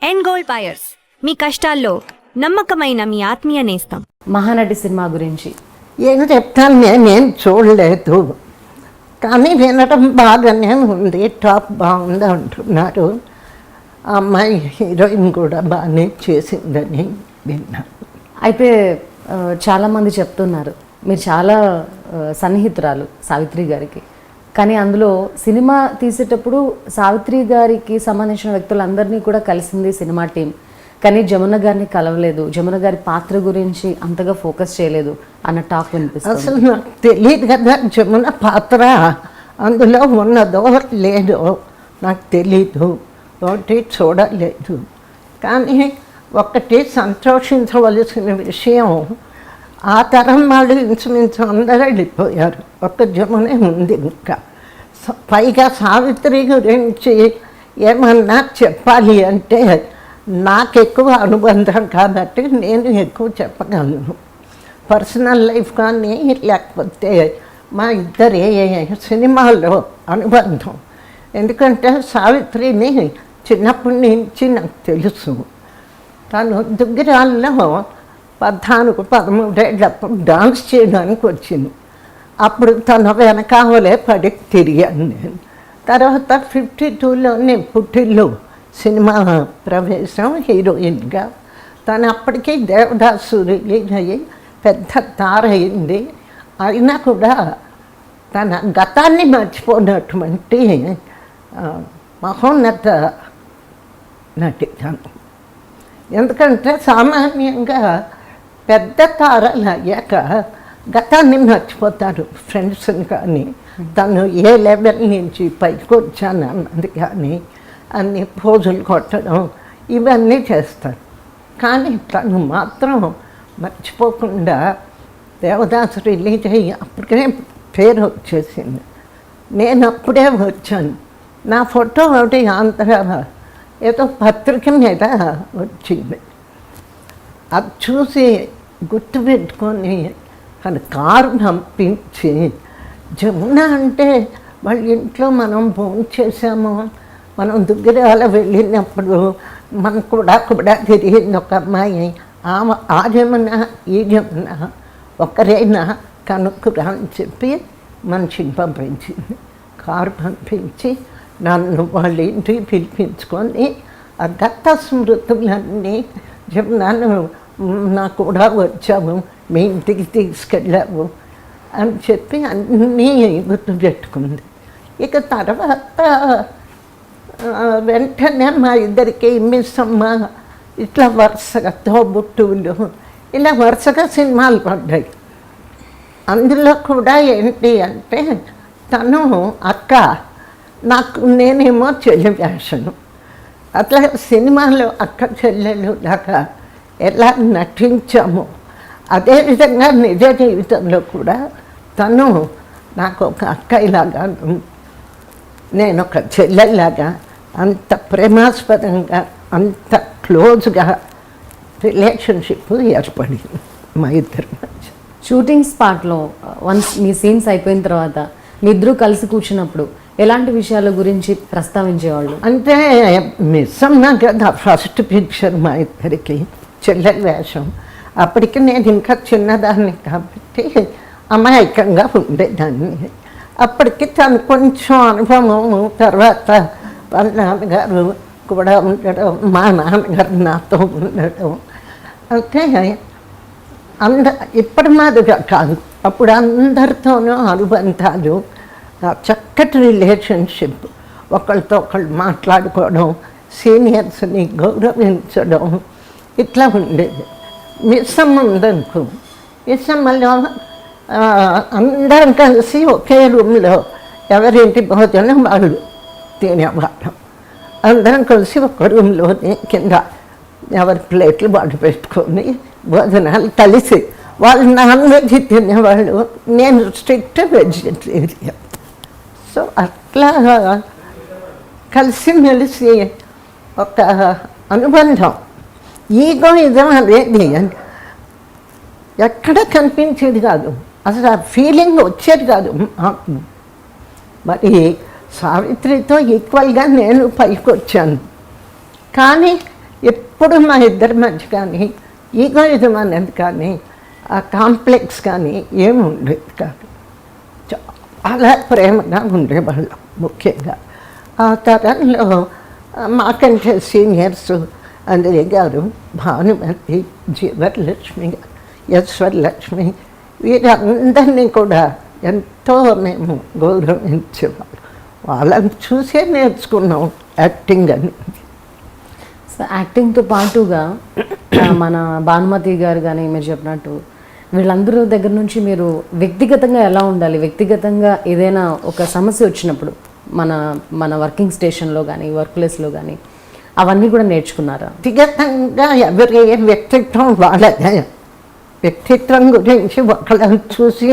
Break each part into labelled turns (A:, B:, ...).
A: End gold buyers, మీ కష్టాల్లో నమ్మకమైన మీ ఆత్మీయ నేస్తం.
B: మహానటి సినిమా గురించి
C: ఏం చెప్తాను, నేనేం చూడలేదు కానీ వినడం బాగానే ఉంది. టాప్ బాగుంది అంటున్నారు. ఆ అమ్మాయి హీరోయిన్ కూడా బాగానే చేసిందని విన్నాను.
B: అయితే చాలామంది చెప్తున్నారు మీరు చాలా సన్నిహితురాలు సావిత్రి గారికి, కానీ అందులో సినిమా తీసేటప్పుడు సావిత్రి గారికి సంబంధించిన వ్యక్తులందరినీ కూడా కలిసింది సినిమా టీం, కానీ జమున గారిని కలవలేదు, జమున గారి పాత్ర గురించి అంతగా ఫోకస్ చేయలేదు అన్న టాక్ వినిపిస్తుంది.
C: అసలు నాకు తెలియదు కదా జమున పాత్ర అందులో ఉన్నదో లేదో నాకు తెలీదు, ఒకటి చూడలేదు. కానీ ఒకటి సంతోషించవలసిన విషయం, ఆ తరం వాళ్ళు ఇంచుమించు అందరూ వెళ్ళిపోయారు, ఒక జమునే ఉంది. ఇంకా పైగా సావిత్రి గురించి ఏమన్నా చెప్పాలి అంటే నాకు ఎక్కువ అనుబంధం కాబట్టి నేను ఎక్కువ చెప్పగలను. పర్సనల్ లైఫ్ కానీ లేకపోతే మా ఇద్దరి సినిమాల్లో అనుబంధం. ఎందుకంటే సావిత్రిని చిన్నప్పటి నుంచి నాకు తెలుసు. తను దుగ్గిరాల్లో 14-13 ఏళ్ళప్పుడు డాన్స్ చేయడానికి వచ్చింది. అప్పుడు తన వెనకాలే పడి తిరిగాను నేను. తర్వాత 52లోనే పుట్టిల్లు సినిమా ప్రవేశం హీరోయిన్గా. తను అప్పటికి దేవదాసు రిలీజ్ అయ్యి పెద్ద తార అయింది. అయినా కూడా తన గతాన్ని మర్చిపోయినటువంటి మహోన్నత నటి తను. ఎందుకంటే సామాన్యంగా పెద్ద తారలు అయ్యాక గతాన్ని మర్చిపోతారు ఫ్రెండ్స్ని, కానీ తను ఏ లెవెల్ నుంచి పైకి వచ్చాను అన్నది కానీ అన్ని పోజులు కొట్టడం ఇవన్నీ చేస్తాడు. కానీ తను మాత్రం మర్చిపోకుండా దేవదాసు రిలీజ్ అయ్యి అప్పటికే పేరు వచ్చేసింది. నేను అప్పుడే వచ్చాను. నా ఫోటో ఒకటి ఆంధ్ర ఏదో పత్రిక మీద వచ్చింది. అది చూసి గుర్తుపెట్టుకొని తన కారు పంపించి, జమున అంటే వాళ్ళ ఇంట్లో మనం భోజనం చేసాము, మనం దుగ్గిరాల వెళ్ళినప్పుడు మనం కూడా తిరిగింది ఒక అమ్మాయి, ఆ జమున ఈ జమున ఒకరైనా కనుక్కురా అని చెప్పి మనిషిని పంపించింది. కారు పంపించి నన్ను వాళ్ళ ఇంటికి పిలిపించుకొని ఆ గత స్మృతులన్నీ జమునను నా కూడా వచ్చాము, మీ ఇంటికి తీసుకెళ్ళాము అని చెప్పి అన్నీ గుర్తుపెట్టుకుంది. ఇక తర్వాత వెంటనే మా ఇద్దరికి మిస్సమ్మ ఇట్లా వరుసగా తోబుట్టువులు ఇలా వరుసగా సినిమాలు పడ్డాయి. అందులో కూడా ఏంటి అంటే తను అక్క, నాకు నేనేమో చెల్లి వేషను. అట్లా సినిమాలో అక్క చెల్లెలు దాకా ఎలా నటించామో అదేవిధంగా నిజ జీవితంలో కూడా తను నాకు ఒక అక్కలాగా, నేను ఒక చెల్లెలాగా అంత ప్రేమాస్పదంగా అంత క్లోజ్గా రిలేషన్షిప్ ఏర్పడింది మా ఇద్దరి మధ్య.
B: షూటింగ్ స్పాట్లో వన్స్ మీ సీన్స్ అయిపోయిన తర్వాత మీ ఇద్దరు కలిసి కూర్చున్నప్పుడు ఎలాంటి విషయాల గురించి ప్రస్తావించేవాళ్ళు?
C: అంటే మిస్సమ్మ కదా ఫస్ట్ పిక్చర్ మా ఇద్దరికి, చెల్లెల వేషం. అప్పటికి నేను ఇంకా చిన్నదాన్ని కాబట్టి అమాయకంగా ఉండేదాన్ని. అప్పటికి తను కొంచెం అనుభవం, తర్వాత వాళ్ళ నాన్నగారు కూడా ఉండడం, మా నాన్నగారు నాతో ఉండడం. అంటే ఇప్పటి మాదిరిగా కాదు, అప్పుడు అందరితోనూ అనుబంధాలు, చక్కటి రిలేషన్షిప్, ఒకళ్ళతో ఒకళ్ళు మాట్లాడుకోవడం, సీనియర్స్ని గౌరవించడం, ఇట్లా ఉండేది. మిస్సమ్మ ఉందనుకో, మిస్సమ్మలో అందరం కలిసి ఒకే రూమ్లో ఎవరింటి భోజనం వాళ్ళు తినేవాళ్ళం. అందరం కలిసి ఒక రూమ్లోనే కింద ఎవరి ప్లేట్లు వాళ్ళు పెట్టుకొని భోజనాలు కలిసి. వాళ్ళు నాన్ వెజ్ తినేవాళ్ళు, నేను స్ట్రిక్ట్ వెజిటేరియన్. సో అట్లా కలిసిమెలిసి ఒక అనుబంధం, ఈగో ఇదం అనేది ఎక్కడ కనిపించేది కాదు, అసలు ఆ ఫీలింగ్ వచ్చేది కాదు మాకు. మరి సావిత్రితో ఈక్వల్గా నేను పైకి వచ్చాను, కానీ ఎప్పుడు మా ఇద్దరి మధ్య కానీ ఈగోయిజం అనేది కానీ ఆ కాంప్లెక్స్ కానీ ఏమి ఉండేది కాదు. చాలా ప్రేమగా ఉండేవాళ్ళం. ముఖ్యంగా ఆ తరంలో మాకంటే సీనియర్స్ అంజలి గారు, భానుమతి, జీవలక్ష్మి గారు, యశ్వరలక్ష్మి, వీరందరినీ కూడా ఎంతో మేము గౌరవించేవాళ్ళం. వాళ్ళని చూసే నేర్చుకున్నాం యాక్టింగ్ అని.
B: సో యాక్టింగ్తో పాటుగా మన భానుమతి గారు కానీ మీరు చెప్పినట్టు వీళ్ళందరూ దగ్గర నుంచి మీరు వ్యక్తిగతంగా ఎలా ఉండాలి, వ్యక్తిగతంగా ఏదైనా ఒక సమస్య వచ్చినప్పుడు మన మన వర్కింగ్ స్టేషన్లో కానీ వర్క్ ప్లేస్లో కానీ అవన్నీ కూడా నేర్చుకున్నారా?
C: వ్యక్తిగతంగా ఎవరి వ్యక్తిత్వం వాళ్ళదే. వ్యక్తిత్వం గురించి ఒకళ్ళని చూసి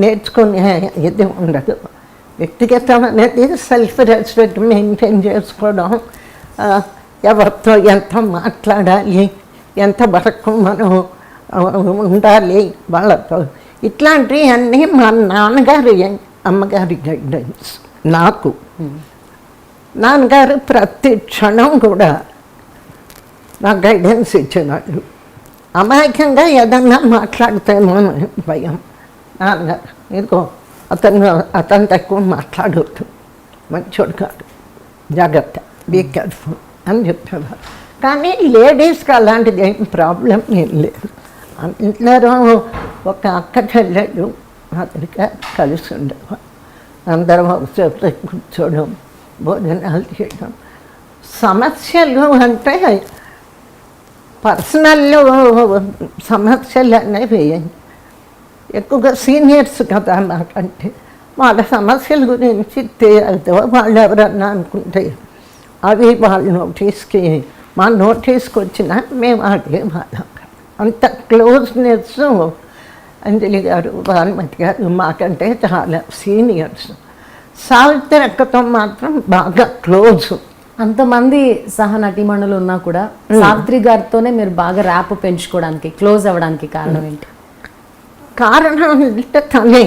C: నేర్చుకునే ఇది ఉండదు. వ్యక్తిగతం అనేది సెల్ఫ్ రెస్పెక్ట్ మెయింటైన్ చేసుకోవడం, ఎవరితో ఎంత మాట్లాడాలి, ఎంత వరకు మనం ఉండాలి వాళ్ళతో, ఇట్లాంటివన్నీ మా నాన్నగారి అమ్మగారి గైడెన్స్. నాకు నాన్నగారు ప్రతి క్షణం కూడా నాకు గైడెన్స్ ఇచ్చేవాళ్ళు. అమాయకంగా ఏదన్నా మాట్లాడితేమో భయం. నాన్నగారు ఇదిగో అతను తక్కువ మాట్లాడవద్దు, మంచోడు కాదు, జాగ్రత్త, బీ కేర్ఫుల్ అని చెప్పేవారు. కానీ లేడీస్కి అలాంటిది ఏం ప్రాబ్లం ఏం లేదు. అందరూ ఒక అక్క చెల్లెళ్ళు మాదిరిగా కలిసి ఉండేవారు. అందరం ఒకచోట కూర్చోవడం, భోజనాలు చేయడం. సమస్యలు అంటే పర్సనల్ సమస్యలు అనేవి ఎక్కువగా సీనియర్స్ కదా మాకంటే, వాళ్ళ సమస్యల గురించి వాళ్ళు ఎవరన్నా అనుకుంటే అవి వాళ్ళ నోటీస్కి మా నోటీస్కి వచ్చినా మేము అడిగేవాళ్ళం. అంత క్లోజ్నెస్ అంజలి గారు, భానుమతి గారు మాకంటే చాలా సీనియర్స్. సావిత్రి అక్కతో మాత్రం బాగా క్లోజ్.
B: అంతమంది సహ నటీమణులు ఉన్నా కూడా సావిత్రి గారితోనే మీరు బాగా ర్యాప్ పెంచుకోవడానికి, క్లోజ్ అవ్వడానికి కారణం ఏంటి?
C: కారణం అంటే తనే.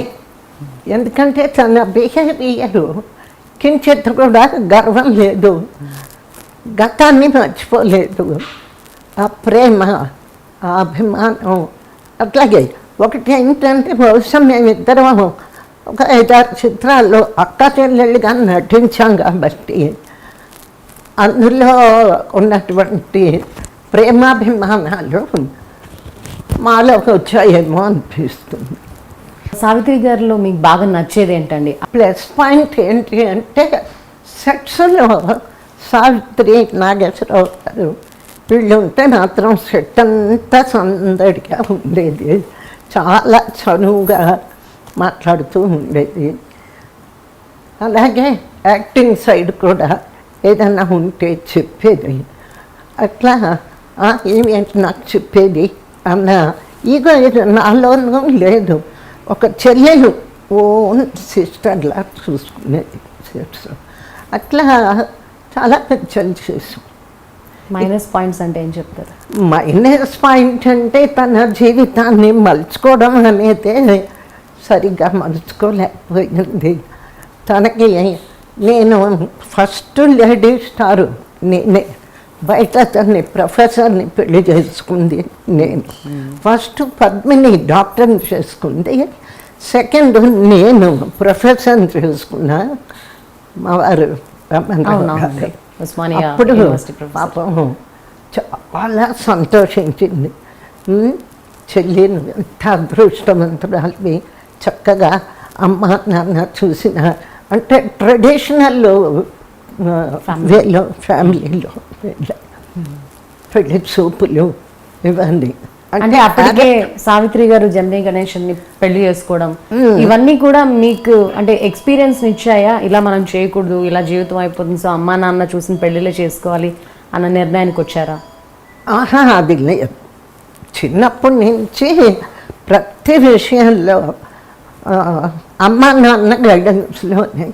C: ఎందుకంటే తన బిహేవియర్ కించిత్ కూడా గర్వం లేదు, గతాన్ని మర్చిపోలేదు. ఆ ప్రేమ, ఆ అభిమానం. అట్లాగే ఒకటి ఏంటంటే బహుశా మేమిద్దరం ఒక 5-6 చిత్రాల్లో అక్క చెల్లెళ్ళుగా నటించాం కాబట్టి అందులో ఉన్నటువంటి ప్రేమాభిమానాలు మాలోకి వచ్చాయేమో అనిపిస్తుంది.
B: సావిత్రి గారిలో మీకు బాగా నచ్చేది ఏంటండి?
C: ప్లస్ పాయింట్ ఏంటి అంటే సెట్స్లో సావిత్రి, నాగేశ్వరరావు గారు వీళ్ళు ఉంటే మాత్రం సెట్ అంతా సందడిగా ఉండేది. చాలా చనువుగా మాట్లాడుతూ ఉండేది. అలాగే యాక్టింగ్ సైడ్ కూడా ఏదన్నా ఉంటే చెప్పేది. అట్లా ఏమేంటి నాకు చెప్పేది అన్న ఈగో నాలోనూ లేదు. ఒక చెల్లెలు ఓన్ సిస్టర్లా చూసుకునేది. అట్లా చాలా పిక్చర్లు చేసాం.
B: మైనస్ పాయింట్స్ అంటే ఏం చెప్తారు?
C: మైనస్ పాయింట్ అంటే తన జీవితాన్ని మలుచుకోవడం అనేది సరిగ్గా మలుచుకోలేకపోయింది. తనకి నేను ఫస్ట్ లేడీ స్టారు నేనే. బయట తన్ని ప్రొఫెసర్ని పెళ్లి చేసుకుంది నేను. ఫస్ట్ పద్మిని డాక్టర్ని చేసుకుంది, సెకండ్ నేను ప్రొఫెసర్ని చేసుకున్నా. మా వారు అప్పుడు పాపం చాలా సంతోషించింది. చెల్లిని ఎంత అదృష్టవంతురాలివి, చక్కగా అమ్మ నాన్న చూసిన అంటే ట్రెడిషనల్ వేలో ఫ్యామిలీలో పెళ్లి చూపులు ఇవన్నీ.
B: అంటే అప్పటికే సావిత్రి గారు జమినీ గణేషన్ని పెళ్లి చేసుకోవడం ఇవన్నీ కూడా మీకు అంటే ఎక్స్పీరియన్స్ ఇచ్చాయా? ఇలా మనం చేయకూడదు, ఇలా జీవితం అయిపోతుంది, సో అమ్మా నాన్న చూసిన పెళ్లిలో చేసుకోవాలి అన్న నిర్ణయానికి వచ్చారా?
C: అది లేదు. చిన్నప్పటి నుంచి ప్రతి విషయంలో అమ్మ నాన్న గైడెన్స్లోనే.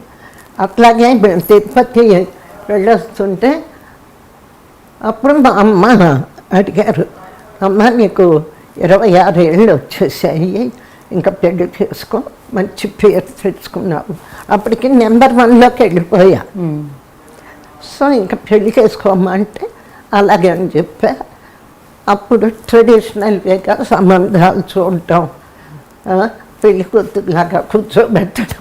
C: అట్లాగే తిరుపతి వెళ్ళొస్తుంటే అప్పుడు మా అమ్మ అడిగారు, అమ్మ నీకు 26 ఏళ్ళు వచ్చేసాయి, ఇంకా పెళ్లి చేసుకో, మంచి పేరు తెచ్చుకున్నావు. అప్పటికి నెంబర్ 1లోకి వెళ్ళిపోయా. సో ఇంకా పెళ్లి చేసుకోమ్మా అంటే అలాగే అని చెప్పా. అప్పుడు ట్రెడిషనల్ వేగా సంబంధాలు చూడటం, పెళ్లి కూతురులాగా కూర్చోబెట్టడం.